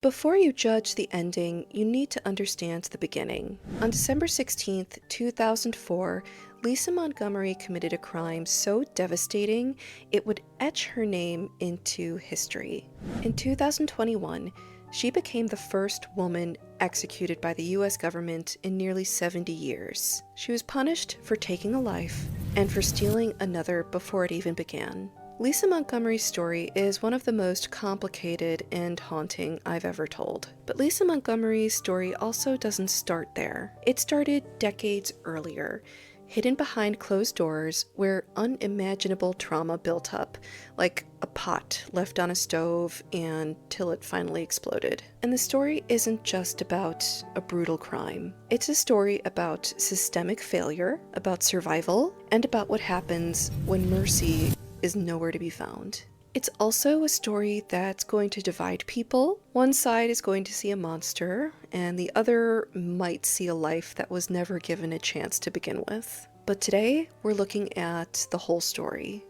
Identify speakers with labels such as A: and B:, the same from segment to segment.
A: Before you judge the ending, you need to understand the beginning. On December 16th, 2004, Lisa Montgomery committed a crime so devastating it would etch her name into history. In 2021, she became the first woman executed by the US government in nearly 70 years. She was punished for taking a life and for stealing another before it even began. Lisa Montgomery's story is one of the most complicated and haunting I've ever told. But Lisa Montgomery's story also doesn't start there. It started decades earlier, hidden behind closed doors where unimaginable trauma built up, like a pot left on a stove until it finally exploded. And the story isn't just about a brutal crime. It's a story about systemic failure, about survival, and about what happens when mercy is nowhere to be found. It's also a story that's going to divide people. One side is going to see a monster, and the other might see a life that was never given a chance to begin with. But today, we're looking at the whole story.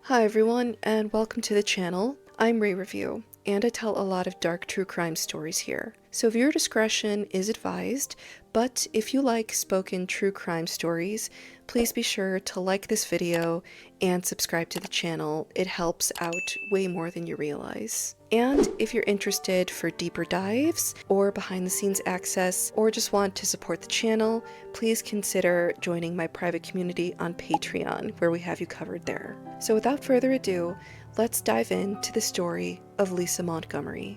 A: Hi everyone, and welcome to the channel. I'm Ray Review, and I tell a lot of dark true crime stories here. So viewer discretion is advised, but if you like spoken true crime stories, please be sure to like this video and subscribe to the channel. It helps out way more than you realize. And if you're interested for deeper dives or behind the scenes access, or just want to support the channel, please consider joining my private community on Patreon, where we have you covered there. So without further ado, let's dive into the story of Lisa Montgomery.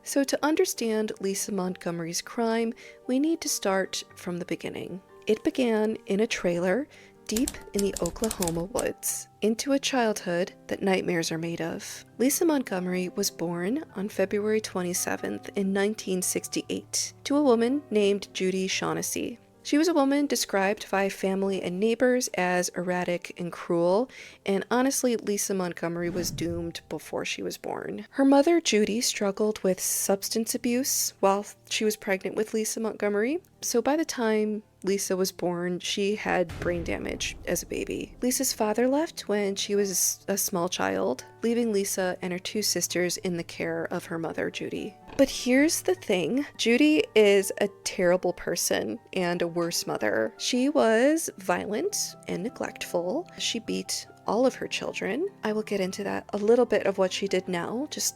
A: So to understand Lisa Montgomery's crime, we need to start from the beginning. It began in a trailer deep in the Oklahoma woods, into a childhood that nightmares are made of. Lisa Montgomery was born on February 27th in 1968 to a woman named Judy Shaughnessy. She was a woman described by family and neighbors as erratic and cruel, and honestly, Lisa Montgomery was doomed before she was born. Her mother, Judy, struggled with substance abuse while she was pregnant with Lisa Montgomery, so by the time Lisa was born, she had brain damage as a baby. Lisa's father left when she was a small child, leaving Lisa and her two sisters in the care of her mother, Judy. But here's the thing, Judy is a terrible person and a worse mother. She was violent and neglectful. She beat all of her children. I will get into that a little bit of what she did now, just,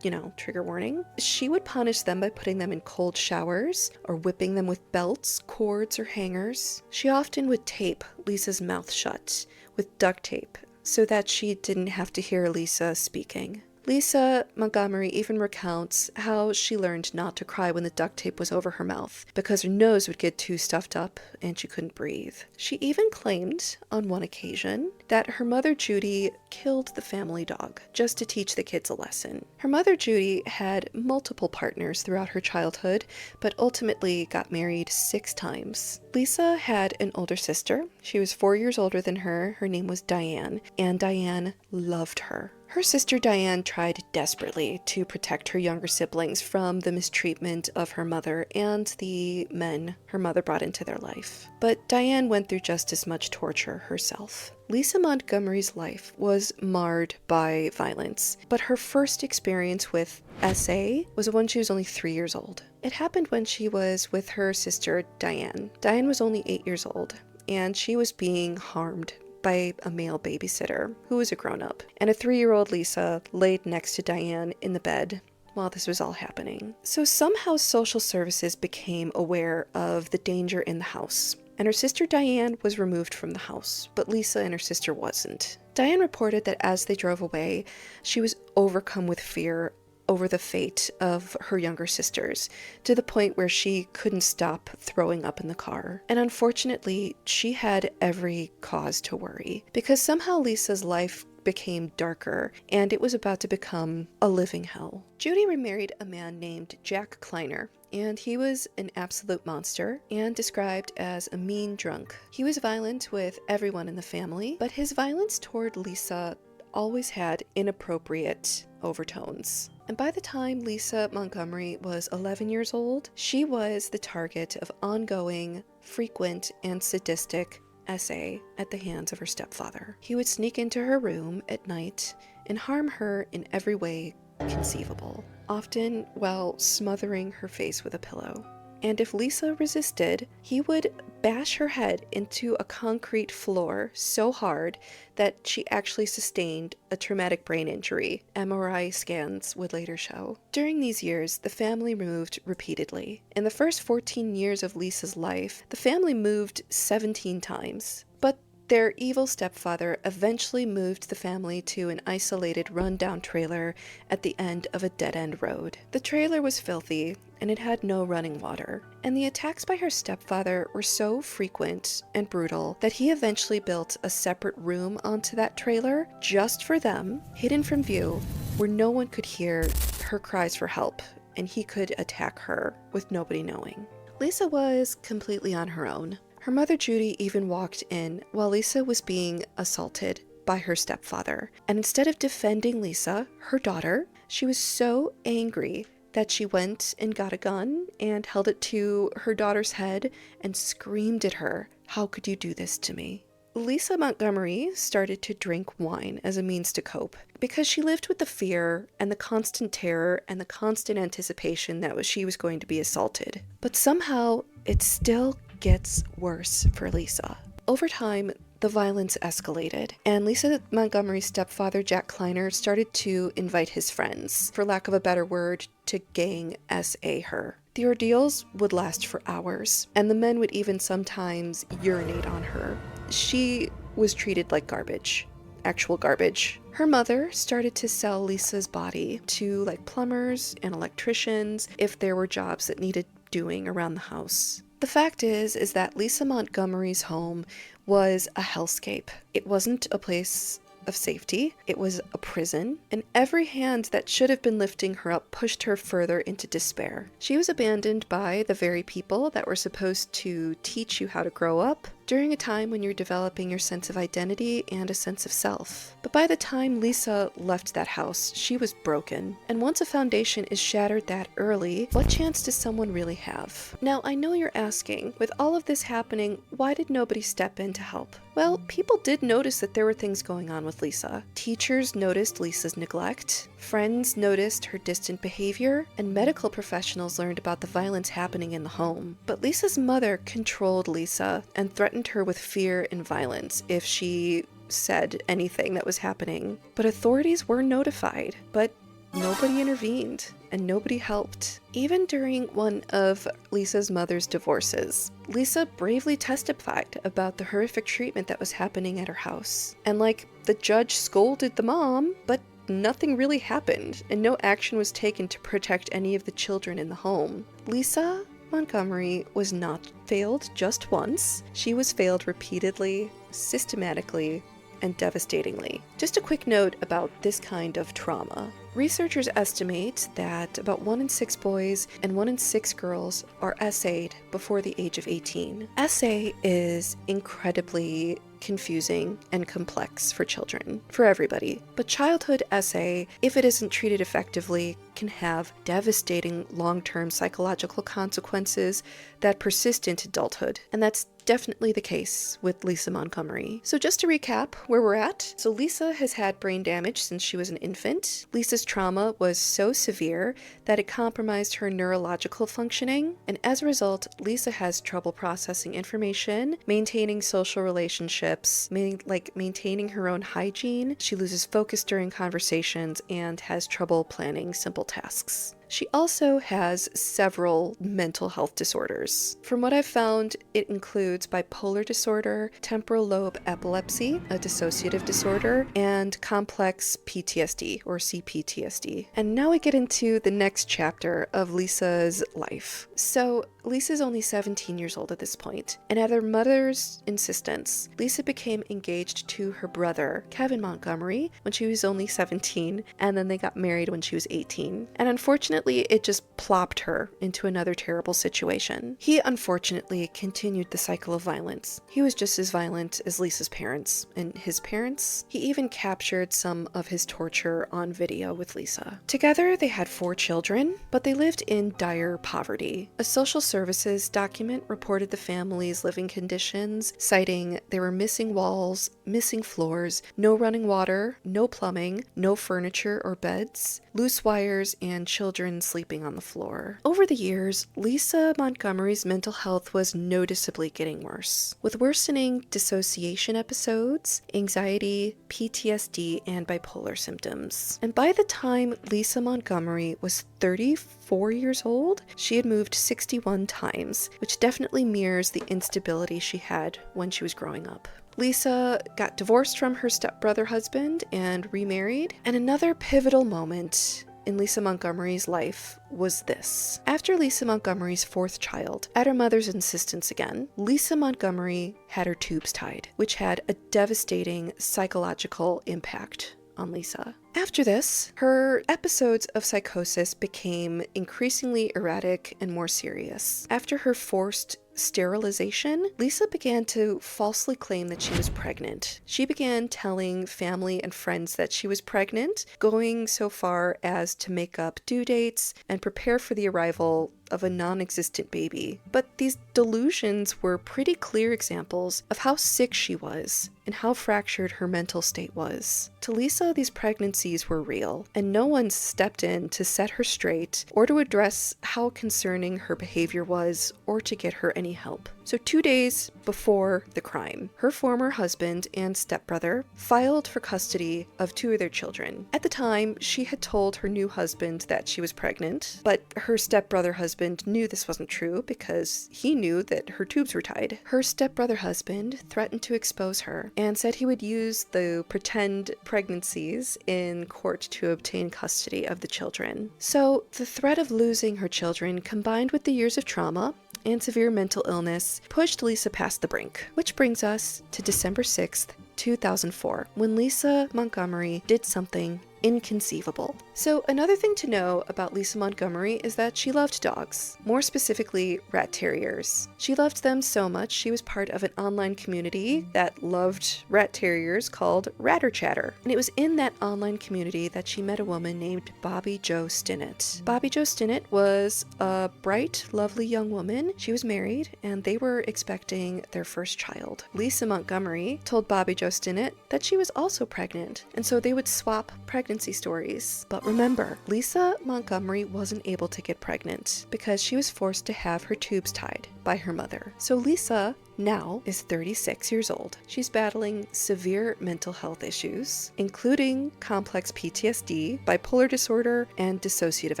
A: trigger warning. She would punish them by putting them in cold showers or whipping them with belts, cords, or hangers. She often would tape Lisa's mouth shut with duct tape so that she didn't have to hear Lisa speaking. Lisa Montgomery even recounts how she learned not to cry when the duct tape was over her mouth because her nose would get too stuffed up and she couldn't breathe. She even claimed on one occasion that her mother Judy killed the family dog just to teach the kids a lesson. Her mother Judy had multiple partners throughout her childhood, but ultimately got married 6 times. Lisa had an older sister. She was 4 years older than her. Her name was Diane, and Diane loved her. Her sister Diane tried desperately to protect her younger siblings from the mistreatment of her mother and the men her mother brought into their life. But Diane went through just as much torture herself. Lisa Montgomery's life was marred by violence, but her first experience with SA was when she was only 3 years old. It happened when she was with her sister Diane. Diane was only 8 years old, and she was being harmed by a male babysitter who was a grown-up, and a 3-year-old Lisa laid next to Diane in the bed while this was all happening. So somehow social services became aware of the danger in the house, and her sister Diane was removed from the house, but Lisa and her sister wasn't. Diane reported that as they drove away, she was overcome with fear over the fate of her younger sisters, to the point where she couldn't stop throwing up in the car. And unfortunately, she had every cause to worry, because somehow Lisa's life became darker, and it was about to become a living hell. Judy remarried a man named Jack Kleiner, and he was an absolute monster and described as a mean drunk. He was violent with everyone in the family, but his violence toward Lisa always had inappropriate overtones. And by the time Lisa Montgomery was 11 years old, she was the target of ongoing, frequent, and sadistic SA at the hands of her stepfather. He would sneak into her room at night and harm her in every way conceivable, often while smothering her face with a pillow. And if Lisa resisted, he would bash her head into a concrete floor so hard that she actually sustained a traumatic brain injury, MRI scans would later show. During these years, the family moved repeatedly. In the first 14 years of Lisa's life, the family moved 17 times. But their evil stepfather eventually moved the family to an isolated, run-down trailer at the end of a dead-end road. The trailer was filthy, and it had no running water. And the attacks by her stepfather were so frequent and brutal that he eventually built a separate room onto that trailer just for them, hidden from view, where no one could hear her cries for help, and he could attack her with nobody knowing. Lisa was completely on her own. Her mother Judy even walked in while Lisa was being assaulted by her stepfather. And instead of defending Lisa, her daughter, she was so angry that she went and got a gun and held it to her daughter's head and screamed at her, "How could you do this to me?" Lisa Montgomery started to drink wine as a means to cope because she lived with the fear and the constant terror and the constant anticipation that she was going to be assaulted. But somehow it still gets worse for Lisa. Over time, the violence escalated, and Lisa Montgomery's stepfather, Jack Kleiner, started to invite his friends, for lack of a better word, to gang SA her. The ordeals would last for hours, and the men would even sometimes urinate on her. She was treated like garbage. Actual garbage. Her mother started to sell Lisa's body to plumbers and electricians if there were jobs that needed doing around the house. The fact is that Lisa Montgomery's home was a hellscape. It wasn't a place of safety. It was a prison, and every hand that should have been lifting her up pushed her further into despair. She was abandoned by the very people that were supposed to teach you how to grow up during a time when you're developing your sense of identity and a sense of self. But by the time Lisa left that house, she was broken. And once a foundation is shattered that early, what chance does someone really have? Now, I know you're asking, with all of this happening, why did nobody step in to help? Well, people did notice that there were things going on with Lisa. Teachers noticed Lisa's neglect, friends noticed her distant behavior, and medical professionals learned about the violence happening in the home. But Lisa's mother controlled Lisa and threatened her with fear and violence if she said anything that was happening. But authorities were notified, but nobody intervened and nobody helped. Even during one of Lisa's mother's divorces, Lisa bravely testified about the horrific treatment that was happening at her house. And the judge scolded the mom, but nothing really happened, and no action was taken to protect any of the children in the home. Lisa Montgomery was not failed just once. She was failed repeatedly, systematically, and devastatingly. Just a quick note about this kind of trauma. Researchers estimate that about 1 in 6 boys and 1 in 6 girls are SA'd before the age of 18. SA is incredibly confusing and complex for children, for everybody. But childhood SA, if it isn't treated effectively, can have devastating long-term psychological consequences that persist into adulthood. And that's definitely the case with Lisa Montgomery. So just to recap where we're at. So Lisa has had brain damage since she was an infant. Lisa's trauma was so severe that it compromised her neurological functioning. And as a result, Lisa has trouble processing information, maintaining social relationships, maintaining her own hygiene. She loses focus during conversations and has trouble planning simple tasks. She also has several mental health disorders. From what I've found, it includes bipolar disorder, temporal lobe epilepsy, a dissociative disorder, and complex PTSD or CPTSD. And now we get into the next chapter of Lisa's life. So Lisa's only 17 years old at this point, and at her mother's insistence, Lisa became engaged to her brother, Kevin Montgomery, when she was only 17, and then they got married when she was 18. And unfortunately, it just plopped her into another terrible situation. He unfortunately continued the cycle of violence. He was just as violent as Lisa's parents, and his parents. He even captured some of his torture on video with Lisa. Together, they had 4 children, but they lived in dire poverty. A social Services document reported the family's living conditions, citing there were missing walls, missing floors, no running water, no plumbing, no furniture or beds, loose wires, and children sleeping on the floor. Over the years, Lisa Montgomery's mental health was noticeably getting worse, with worsening dissociation episodes, anxiety, PTSD, and bipolar symptoms. And by the time Lisa Montgomery was 34 years old, she had moved 61 times, which definitely mirrors the instability she had when she was growing up. Lisa got divorced from her stepbrother husband and remarried, and another pivotal moment in Lisa Montgomery's life was this. After Lisa Montgomery's fourth child, at her mother's insistence again, Lisa Montgomery had her tubes tied, which had a devastating psychological impact on Lisa. After this, her episodes of psychosis became increasingly erratic and more serious. After her forced sterilization, Lisa began to falsely claim that she was pregnant. She began telling family and friends that she was pregnant, going so far as to make up due dates and prepare for the arrival of a non-existent baby. But these delusions were pretty clear examples of how sick she was and how fractured her mental state was. To Lisa, these pregnancies were real, and no one stepped in to set her straight or to address how concerning her behavior was or to get her any help. So 2 days before the crime, her former husband and stepbrother filed for custody of 2 of their children. At the time, she had told her new husband that she was pregnant, but her stepbrother husband knew this wasn't true because he knew that her tubes were tied. Her stepbrother husband threatened to expose her and said he would use the pretend pregnancies in court to obtain custody of the children. So the threat of losing her children, combined with the years of trauma and severe mental illness, pushed Lisa past the brink. Which brings us to December 6th, 2004, when Lisa Montgomery did something inconceivable. So another thing to know about Lisa Montgomery is that she loved dogs, more specifically rat terriers. She loved them so much she was part of an online community that loved rat terriers called Ratter Chatter. And it was in that online community that she met a woman named Bobbie Jo Stinnett. Bobbie Jo Stinnett was a bright, lovely young woman. She was married and they were expecting their first child. Lisa Montgomery told Bobbie Jo Stinnett that she was also pregnant, and so they would swap pregnancy stories. But remember, Lisa Montgomery wasn't able to get pregnant because she was forced to have her tubes tied by her mother. So Lisa now is 36 years old. She's battling severe mental health issues, including complex PTSD, bipolar disorder, and dissociative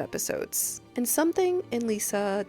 A: episodes. And something in Lisa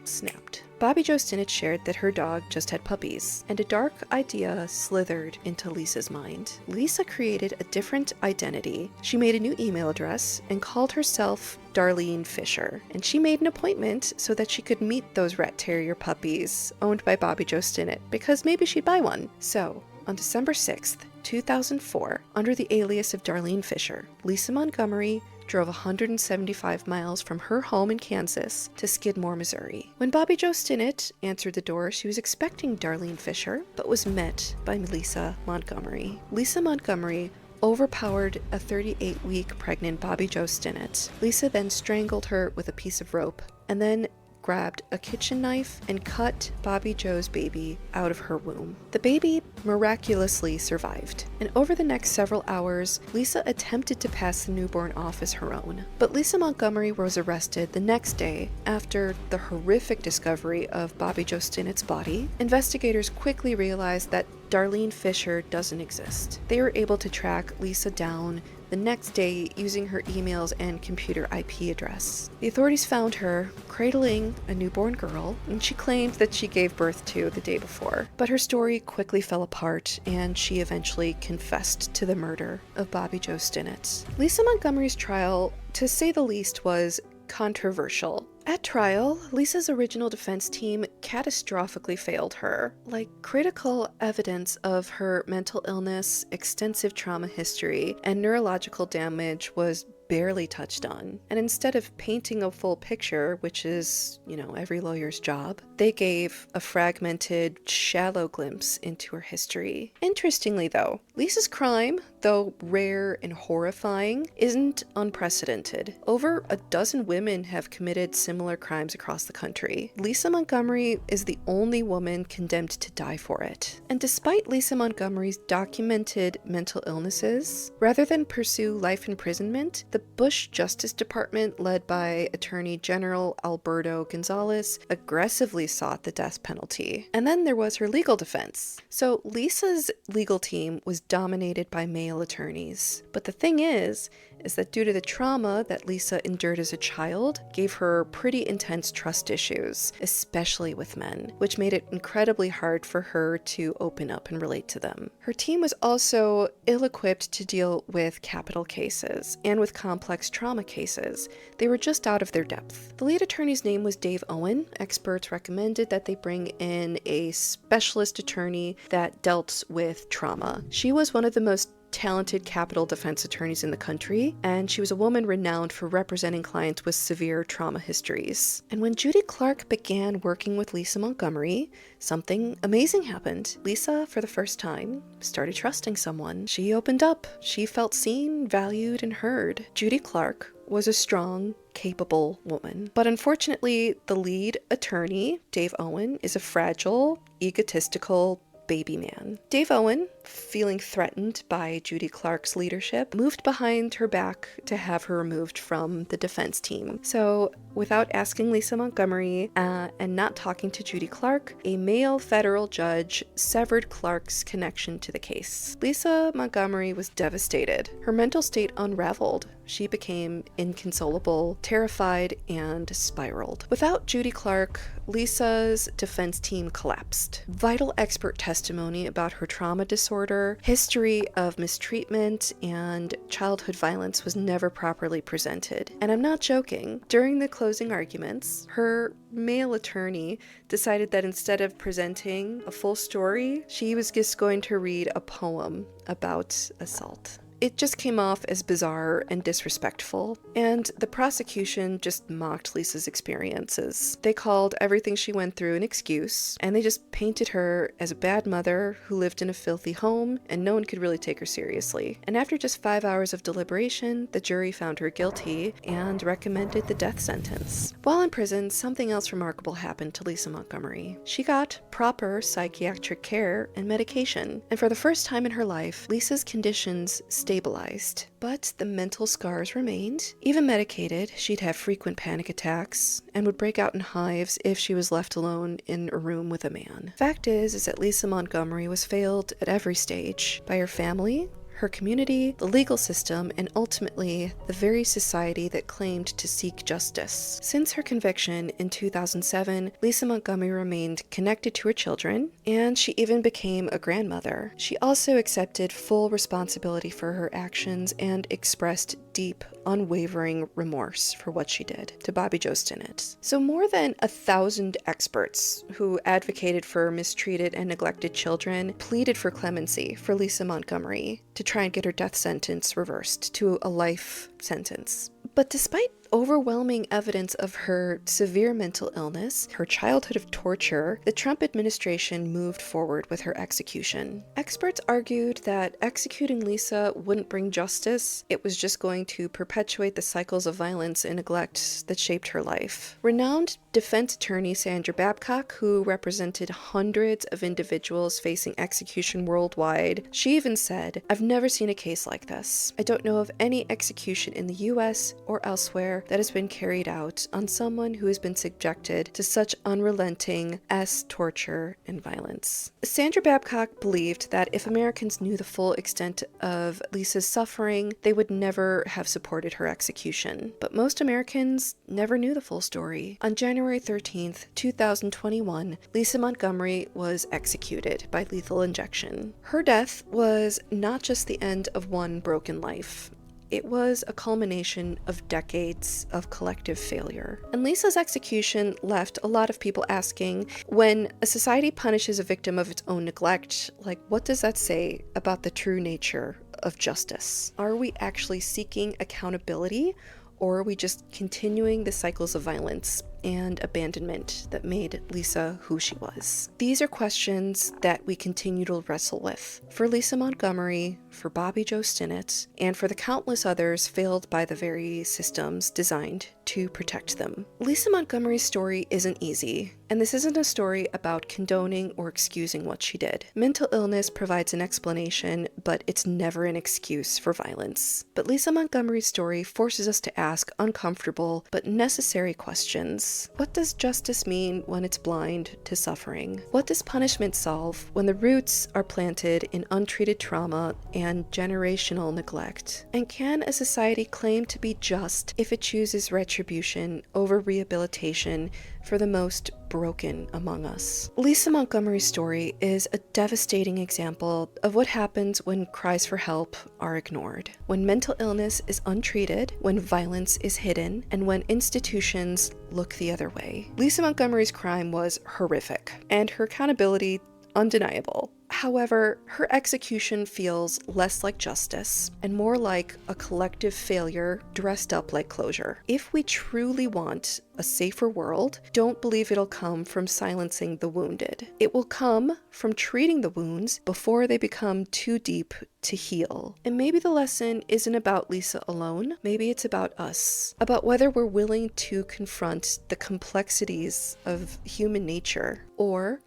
A: snapped. Bobbie Jo Stinnett shared that her dog just had puppies, and a dark idea slithered into Lisa's mind. Lisa created a different identity. She made a new email address and called herself Darlene Fisher, and she made an appointment so that she could meet those rat terrier puppies owned by Bobbie Jo Stinnett, because maybe she'd buy one. So, on December 6th, 2004, under the alias of Darlene Fisher, Lisa Montgomery drove 175 miles from her home in Kansas to Skidmore, Missouri. When Bobbie Jo Stinnett answered the door, she was expecting Darlene Fisher, but was met by Lisa Montgomery. Lisa Montgomery overpowered a 38-week pregnant Bobbie Jo Stinnett. Lisa then strangled her with a piece of rope and then grabbed a kitchen knife and cut Bobbie Jo's baby out of her womb. The baby miraculously survived, and over the next several hours, Lisa attempted to pass the newborn off as her own. But Lisa Montgomery was arrested the next day after the horrific discovery of Bobbie Jo Stinnett's body. Investigators quickly realized that Darlene Fisher doesn't exist. They were able to track Lisa down the next day using her emails and computer IP address. The authorities found her cradling a newborn girl, and she claimed that she gave birth to the day before. But her story quickly fell apart, and she eventually confessed to the murder of Bobbie Jo Stinnett. Lisa Montgomery's trial, to say the least, was controversial. At trial, Lisa's original defense team catastrophically failed her. Critical evidence of her mental illness, extensive trauma history, and neurological damage was barely touched on. And instead of painting a full picture, which is, every lawyer's job, they gave a fragmented, shallow glimpse into her history. Interestingly though, Lisa's crime, though rare and horrifying, isn't unprecedented. Over a dozen women have committed similar crimes across the country. Lisa Montgomery is the only woman condemned to die for it. And despite Lisa Montgomery's documented mental illnesses, rather than pursue life imprisonment, the Bush Justice Department, led by Attorney General Alberto Gonzales, aggressively sought the death penalty. And then there was her legal defense. So Lisa's legal team was dominated by male attorneys. But the thing is that due to the trauma that Lisa endured as a child, gave her pretty intense trust issues, especially with men, which made it incredibly hard for her to open up and relate to them. Her team was also ill-equipped to deal with capital cases and with complex trauma cases. They were just out of their depth. The lead attorney's name was Dave Owen. Experts recommended that they bring in a specialist attorney that dealt with trauma. She was one of the most talented capital defense attorneys in the country, and she was a woman renowned for representing clients with severe trauma histories. And when Judy Clark began working with Lisa Montgomery, something amazing happened. Lisa, for the first time, started trusting someone. She opened up. She felt seen, valued, and heard. Judy Clark was a strong, capable woman. But unfortunately, the lead attorney, Dave Owen, is a fragile, egotistical baby man. Dave Owen, feeling threatened by Judy Clark's leadership, moved behind her back to have her removed from the defense team. So, without asking Lisa Montgomery and not talking to Judy Clark, a male federal judge severed Clark's connection to the case. Lisa Montgomery was devastated. Her mental state unraveled. She became inconsolable, terrified, and spiraled. Without Judy Clark, Lisa's defense team collapsed. Vital expert testimony about her trauma disorder, history of mistreatment, and childhood violence was never properly presented. And I'm not joking. During the closing arguments, her male attorney decided that instead of presenting a full story, she was just going to read a poem about assault. It just came off as bizarre and disrespectful, and the prosecution just mocked Lisa's experiences. They called everything she went through an excuse, and they just painted her as a bad mother who lived in a filthy home, and no one could really take her seriously. And after just 5 hours of deliberation, the jury found her guilty and recommended the death sentence. While in prison, something else remarkable happened to Lisa Montgomery. She got proper psychiatric care and medication, and for the first time in her life, Lisa's conditions stabilized, but the mental scars remained. Even medicated, she'd have frequent panic attacks and would break out in hives if she was left alone in a room with a man. Fact is that Lisa Montgomery was failed at every stage by her family, her community, the legal system, and ultimately the very society that claimed to seek justice. Since her conviction in 2007, Lisa Montgomery remained connected to her children, and she even became a grandmother. She also accepted full responsibility for her actions and expressed deep, unwavering remorse for what she did to Bobbie Jo Stinnett. So more than 1,000 experts who advocated for mistreated and neglected children pleaded for clemency for Lisa Montgomery to try and get her death sentence reversed to a life sentence. But despite overwhelming evidence of her severe mental illness, her childhood of torture, the Trump administration moved forward with her execution. Experts argued that executing Lisa wouldn't bring justice, it was just going to perpetuate the cycles of violence and neglect that shaped her life. Renowned defense attorney Sandra Babcock, who represented hundreds of individuals facing execution worldwide, she even said, "I've never seen a case like this. I don't know of any execution in the US or elsewhere that has been carried out on someone who has been subjected to such unrelenting torture and violence." Sandra Babcock believed that if Americans knew the full extent of Lisa's suffering, they would never have supported her execution. But most Americans never knew the full story. On January 13th, 2021, Lisa Montgomery was executed by lethal injection. Her death was not just the end of one broken life. It was a culmination of decades of collective failure. And Lisa's execution left a lot of people asking, when a society punishes a victim of its own neglect, what does that say about the true nature of justice? Are we actually seeking accountability, or are we just continuing the cycles of violence and abandonment that made Lisa who she was? These are questions that we continue to wrestle with. For Lisa Montgomery, for Bobbie Jo Stinnett, and for the countless others failed by the very systems designed to protect them. Lisa Montgomery's story isn't easy, and this isn't a story about condoning or excusing what she did. Mental illness provides an explanation, but it's never an excuse for violence. But Lisa Montgomery's story forces us to ask uncomfortable but necessary questions. What does justice mean when it's blind to suffering? What does punishment solve when the roots are planted in untreated trauma and generational neglect? And can a society claim to be just if it chooses retribution over rehabilitation for the most broken among us? Lisa Montgomery's story is a devastating example of what happens when cries for help are ignored, when mental illness is untreated, when violence is hidden, and when institutions look the other way. Lisa Montgomery's crime was horrific, and her accountability undeniable. However, her execution feels less like justice and more like a collective failure dressed up like closure. If we truly want a safer world, don't believe it'll come from silencing the wounded. It will come from treating the wounds before they become too deep to heal. And maybe the lesson isn't about Lisa alone. Maybe it's about us, about whether we're willing to confront the complexities of human nature, or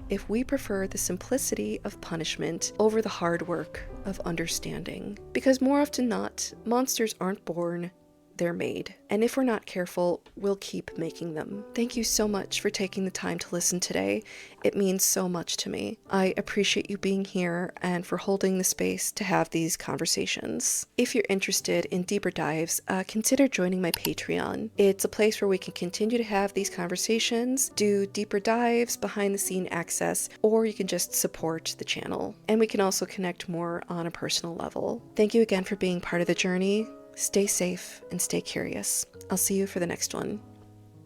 A: if we prefer the simplicity of punishment over the hard work of understanding. Because more often than not, monsters aren't born, they're made. And if we're not careful, we'll keep making them. Thank you so much for taking the time to listen today. It means so much to me. I appreciate you being here and for holding the space to have these conversations. If you're interested in deeper dives, consider joining my Patreon. It's a place where we can continue to have these conversations, do deeper dives, behind the scene access, or you can just support the channel. And we can also connect more on a personal level. Thank you again for being part of the journey. Stay safe and stay curious. I'll see you for the next one.